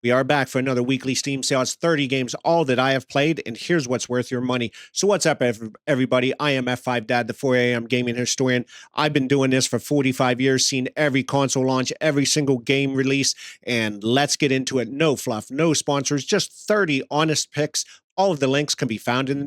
We are back for another weekly Steam sale. It's 30 games, all that I have played, and here's what's worth your money. So what's up, everybody? I am F5 Dad, the 4am gaming historian. I've been doing this for 45 years, seen every console launch, every single game release, and let's get into it. No fluff, no sponsors, just 30 honest picks. All of the links can be found in the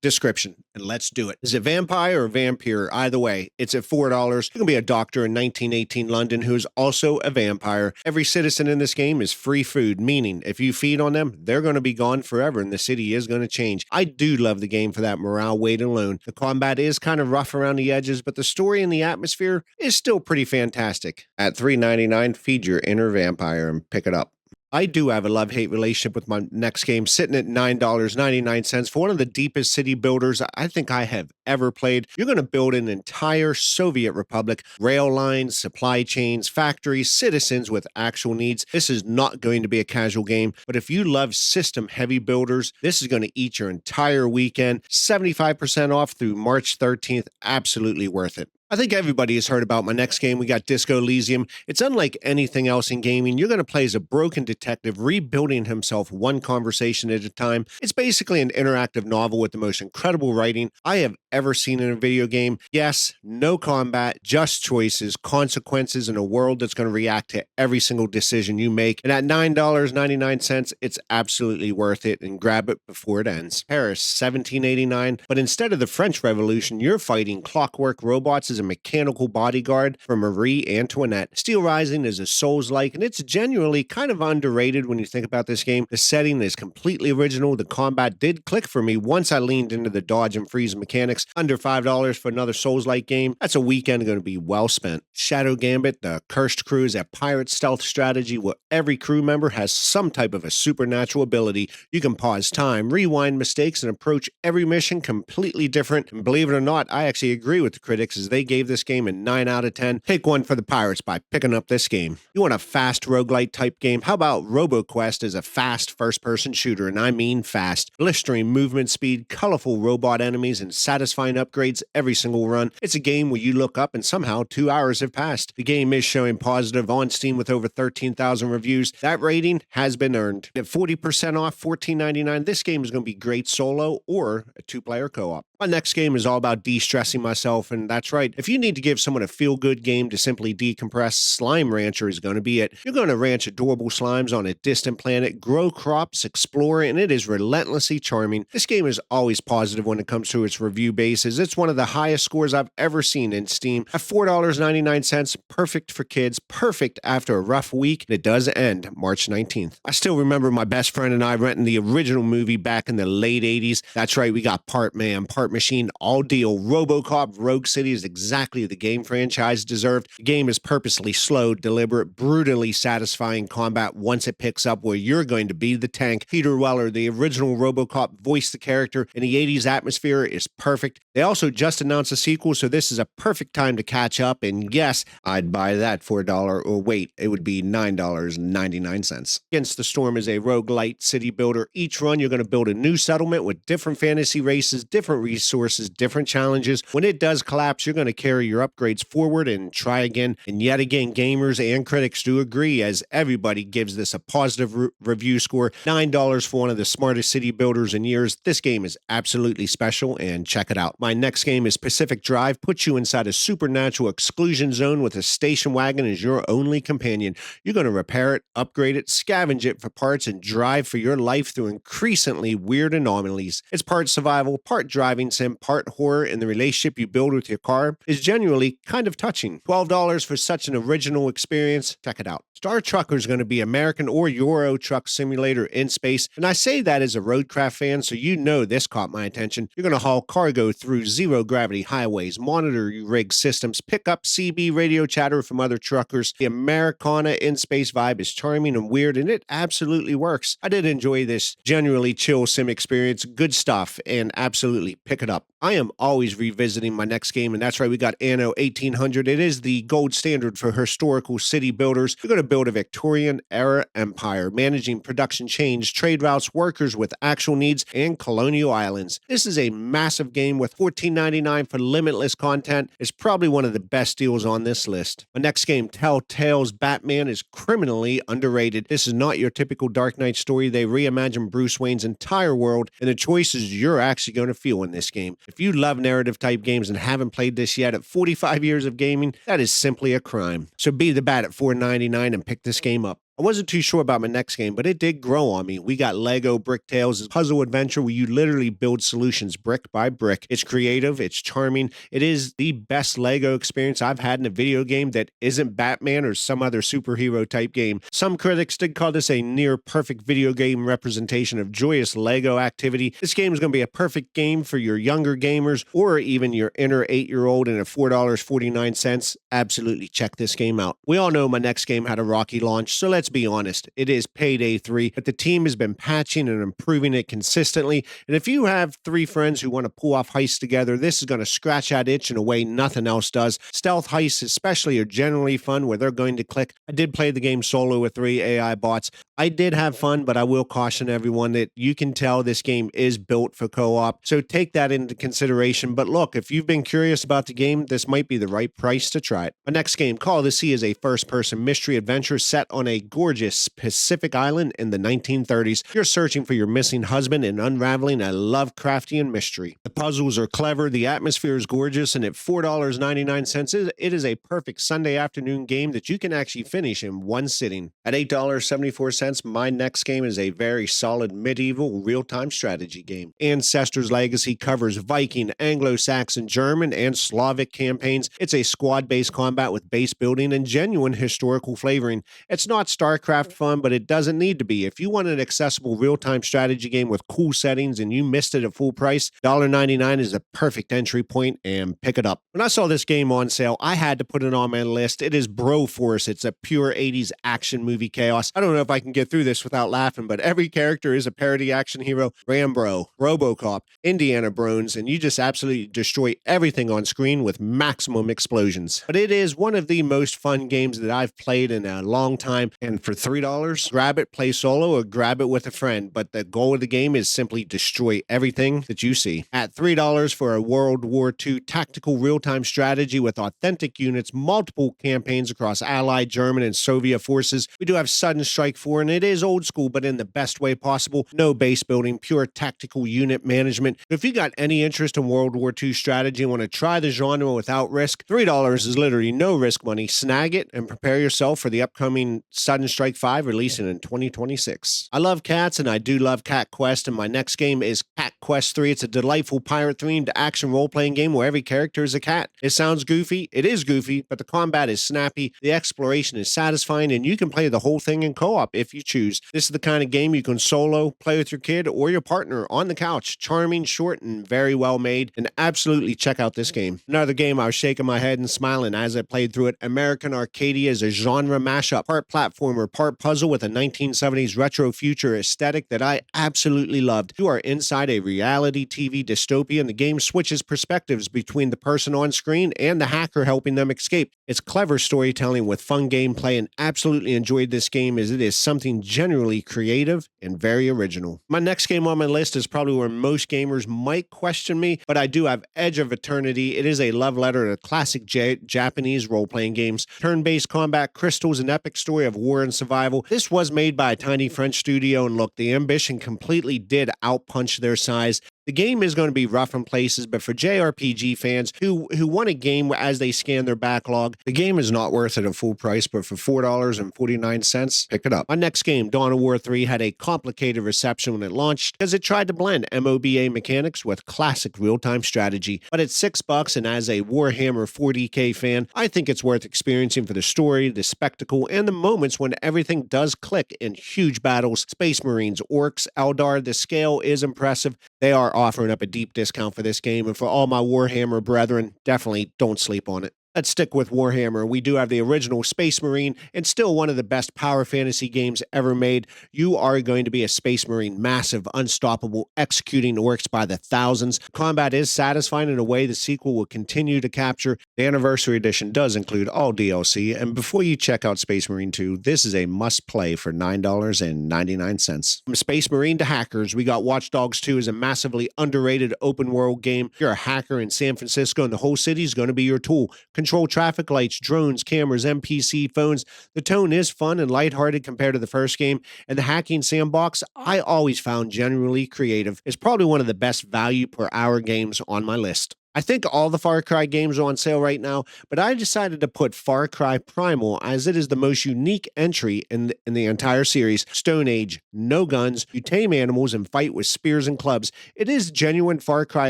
description, and let's do it. Is it Vampire or Vampyr? Either way, it's at $4. You can be a doctor in 1918 London who's also a vampire. Every citizen in this game is free food, meaning if you feed on them, they're going to be gone forever and the city is going to change. I do love the game for that morale weight alone. The combat is kind of rough around the edges, but the story and the atmosphere is still pretty fantastic. At $3.99, feed your inner vampire and pick it up. I do have a love-hate relationship with my next game, sitting at $9.99 for one of the deepest city builders I think I have ever played. You're going to build an entire Soviet republic, rail lines, supply chains, factories, citizens with actual needs. This is not going to be a casual game, but if you love system-heavy builders, this is going to eat your entire weekend. 75% off through March 13th. Absolutely worth it. I think everybody has heard about my next game. We got Disco Elysium. It's unlike anything else in gaming. You're going to play as a broken detective rebuilding himself one conversation at a time. It's basically an interactive novel with the most incredible writing I have ever seen in a video game. Yes, no combat, just choices, consequences, and a world that's going to react to every single decision you make. And at $9.99, it's absolutely worth it, and grab it before it ends. Paris, 1789. But instead of the French Revolution, you're fighting clockwork robots as a mechanical bodyguard for Marie Antoinette. Steelrising is a Souls-like, and it's genuinely kind of underrated when you think about this game. The setting is completely original. The combat did click for me once I leaned into the dodge and freeze mechanics. Under $5 for another Souls-like game. That's a weekend going to be well spent. Shadow Gambit, the Cursed Crew, is a pirate stealth strategy where every crew member has some type of a supernatural ability. You can pause time, rewind mistakes, and approach every mission completely different. And believe it or not, I actually agree with the critics as they gave this game a 9 out of 10. Take one for the pirates by picking up this game. You want a fast roguelite type game? How about Roboquest as a fast first-person shooter, and I mean fast. Blistering movement speed, colorful robot enemies, and satisfying upgrades every single run. It's a game where you look up and somehow 2 hours have passed. The game is showing positive on Steam with over 13,000 reviews. That rating has been earned. At 40% off, $14.99, this game is going to be great solo or a two-player co-op. My next game is all about de-stressing myself, and that's right. If you need to give someone a feel-good game to simply decompress, Slime Rancher is going to be it. You're going to ranch adorable slimes on a distant planet, grow crops, explore, and it is relentlessly charming. This game is always positive when it comes to its review basis. It's one of the highest scores I've ever seen in Steam. At $4.99, perfect for kids, perfect after a rough week, and it does end March 19th. I still remember my best friend and I renting the original movie back in the late 80s. That's right, we got part man, part machine, all deal. RoboCop Rogue City is exactly the game franchise deserved. The game is purposely slow, deliberate, brutally satisfying combat once it picks up where you're going to be the tank. Peter Weller, the original RoboCop, voiced the character, and the 80s atmosphere is perfect. They also just announced a sequel, so this is a perfect time to catch up, and yes, I'd buy that for $1, or wait, it would be $9.99. Against the Storm is a roguelite city builder. Each run, you're going to build a new settlement with different fantasy races, different resources, different challenges. When it does collapse, you're going to carry your upgrades forward and try again. And yet again, gamers and critics do agree, as everybody gives this a positive review score. $9 for one of the smartest city builders in years. This game is absolutely special, and check it out. My next game is Pacific Drive. Puts you inside a supernatural exclusion zone with a station wagon as your only companion. You're going to repair it, upgrade it, scavenge it for parts, and drive for your life through increasingly weird anomalies. It's part survival, part driving sim, part horror, and the relationship you build with your car is genuinely kind of touching. $12 for such an original experience. Check it out. Star Trucker is going to be American or Euro truck simulator in space, and I say that as a roadcraft fan, so you know this caught my attention. You're going to haul cargo through zero-gravity highways, monitor your rig systems, pick up CB radio chatter from other truckers. The Americana in space vibe is charming and weird, and it absolutely works. I did enjoy this genuinely chill sim experience. Good stuff, and absolutely pick it up. I am always revisiting my next game, and that's right, we got Anno 1800. It is the gold standard for historical city builders. You're going to build a Victorian-era empire, managing production chains, trade routes, workers with actual needs, and colonial islands. This is a massive game with $14.99 for limitless content. It's probably one of the best deals on this list. My next game, Telltale's Batman, is criminally underrated. This is not your typical Dark Knight story. They reimagine Bruce Wayne's entire world and the choices you're actually going to feel in this game. If you love narrative type games and haven't played this yet at 45 years of gaming, that is simply a crime. So be the bat at $4.99 and pick this game up. I wasn't too sure about my next game, but it did grow on me. We got Lego Bricktales, a puzzle adventure where you literally build solutions brick by brick. It's creative, it's charming. It is the best Lego experience I've had in a video game that isn't Batman or some other superhero type game. Some critics did call this a near perfect video game representation of joyous Lego activity. This game is going to be a perfect game for your younger gamers or even your inner 8-year-old, and at $4.49, absolutely check this game out. We all know my next game had a rocky launch, so let's be honest, it is Payday 3, but the team has been patching and improving it consistently, and if you have 3 friends who want to pull off heists together, this is going to scratch that itch in a way nothing else does. Stealth heists especially are generally fun where they're going to click. I did play the game solo with 3 AI bots. I did have fun, but I will caution everyone that you can tell this game is built for co-op, so take that into consideration. But look, if you've been curious about the game, this might be the right price to try it. My next game, Call of the Sea, is a first-person mystery adventure set on a gorgeous Pacific island in the 1930s. You're searching for your missing husband and unraveling a Lovecraftian mystery. The puzzles are clever, the atmosphere is gorgeous, and at $4.99, it is a perfect Sunday afternoon game that you can actually finish in one sitting. At $8.74, my next game is a very solid medieval real-time strategy game. Ancestors Legacy covers Viking, Anglo-Saxon, German, and Slavic campaigns. It's a squad-based combat with base building and genuine historical flavoring. It's not StarCraft fun, but it doesn't need to be. If you want an accessible real-time strategy game with cool settings and you missed it at full price, $1.99 is a perfect entry point, and pick it up. When I saw this game on sale, I had to put it on my list. It is Broforce. It's a pure 80s action movie chaos. I don't know if I can get through this without laughing, but every character is a parody action hero. Rambo, RoboCop, Indiana Jones, and you just absolutely destroy everything on screen with maximum explosions. But it is one of the most fun games that I've played in a long time, and for $3, grab it, play solo, or grab it with a friend. But the goal of the game is simply destroy everything that you see. At $3 for a World War II tactical real-time strategy with authentic units, multiple campaigns across Allied, German, and Soviet forces. We do have Sudden Strike 4, and it is old school, but in the best way possible. No base building, pure tactical unit management. If you got any interest in World War II strategy and want to try the genre without risk, $3 is literally no risk money. Snag it and prepare yourself for the upcoming Sudden Strike 5 releasing in 2026. I love cats, and I do love Cat Quest, and my next game is Cat Quest 3. It's a delightful pirate-themed action role-playing game where every character is a cat. It sounds goofy. It is goofy, but the combat is snappy, the exploration is satisfying, and you can play the whole thing in co-op if you choose. This is the kind of game you can solo, play with your kid or your partner on the couch. Charming, short, and very well made, and absolutely check out this game. Another game I was shaking my head and smiling as I played through it. American Arcadia is a genre mashup, part platformer, part puzzle with a 1970s retro future aesthetic that I absolutely loved. You are inside a reality TV dystopia, and the game switches perspectives between the person on screen and the hacker helping them escape. It's clever storytelling with fun gameplay, and absolutely enjoyed this game as it is something genuinely creative and very original. My next game on my list is probably where most gamers might question me, but I do have Edge of Eternity. It is a love letter to classic Japanese role-playing games. Turn-based combat, crystals, an epic story of war and survival. This was made by a tiny French studio, and look, the ambition completely did outpunch their size. The game is going to be rough in places, but for JRPG fans who want a game as they scan their backlog, the game is not worth it at full price, but for $4.49, pick it up. My next game, Dawn of War 3, had a complicated reception when it launched because it tried to blend MOBA mechanics with classic real-time strategy. But at $6, and as a Warhammer 40k fan, I think it's worth experiencing for the story, the spectacle, and the moments when everything does click in huge battles. Space Marines, Orcs, Eldar, the scale is impressive. They are offering up a deep discount for this game, and for all my Warhammer brethren, definitely don't sleep on it. Let's stick with Warhammer. We do have the original Space Marine and still one of the best power fantasy games ever made. You are going to be a Space Marine, massive, unstoppable, executing orcs by the thousands. Combat is satisfying in a way the sequel will continue to capture. The Anniversary Edition does include all DLC, and before you check out Space Marine 2, this is a must-play for $9.99. From Space Marine to hackers, we got Watch Dogs 2 as a massively underrated open-world game. You're a hacker in San Francisco, and the whole city is going to be your tool. Control traffic lights, drones, cameras, NPC phones. The tone is fun and lighthearted compared to the first game, and the hacking sandbox I always found genuinely creative. Is probably one of the best value per hour games on my list. I think all the Far Cry games are on sale right now, but I decided to put Far Cry Primal as it is the most unique entry in the entire series. Stone Age, no guns, you tame animals and fight with spears and clubs. It is a genuine Far Cry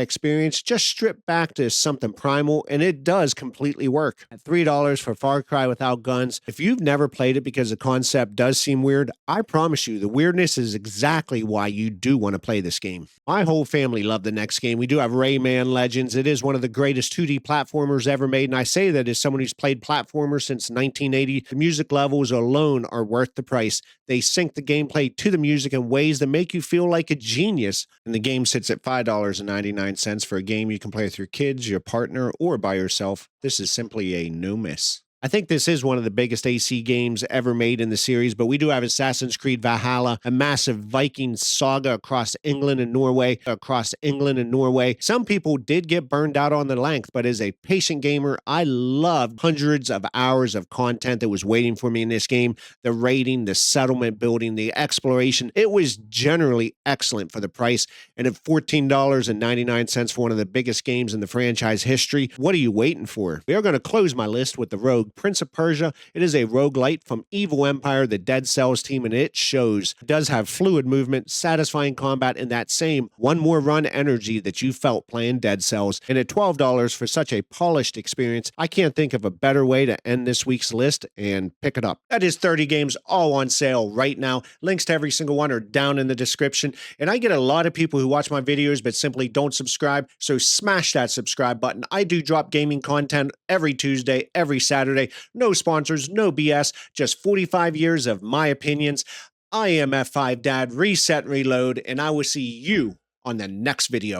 experience, just stripped back to something primal, and it does completely work. At $3 for Far Cry without guns, if you've never played it because the concept does seem weird, I promise you the weirdness is exactly why you do want to play this game. My whole family loved the next game. We do have Rayman Legends. It is one of the greatest 2D platformers ever made, and I say that as someone who's played platformers since 1980. The music levels alone are worth the price. They sync the gameplay to the music in ways that make you feel like a genius, and the game sits at $5.99 for a game you can play with your kids, your partner, or by yourself. This is simply a no miss. I think this is one of the biggest AC games ever made in the series, but we do have Assassin's Creed Valhalla, a massive Viking saga across England and Norway. Some people did get burned out on the length, but as a patient gamer, I loved hundreds of hours of content that was waiting for me in this game. The raiding, the settlement building, the exploration. It was generally excellent for the price, and at $14.99 for one of the biggest games in the franchise history, what are you waiting for? We are going to close my list with the Rogue Prince of Persia. It is a roguelite from Evil Empire, the Dead Cells team, and it shows. It does have fluid movement, satisfying combat, and that same one more run energy that you felt playing Dead Cells. And at $12 for such a polished experience, I can't think of a better way to end this week's list and pick it up. That is 30 games all on sale right now. Links to every single one are down in the description. And I get a lot of people who watch my videos but simply don't subscribe, so smash that subscribe button. I do drop gaming content every Tuesday, every Saturday. No sponsors, no BS, just 45 years of my opinions. I am F5 Dad, reset and reload, and I will see you on the next video.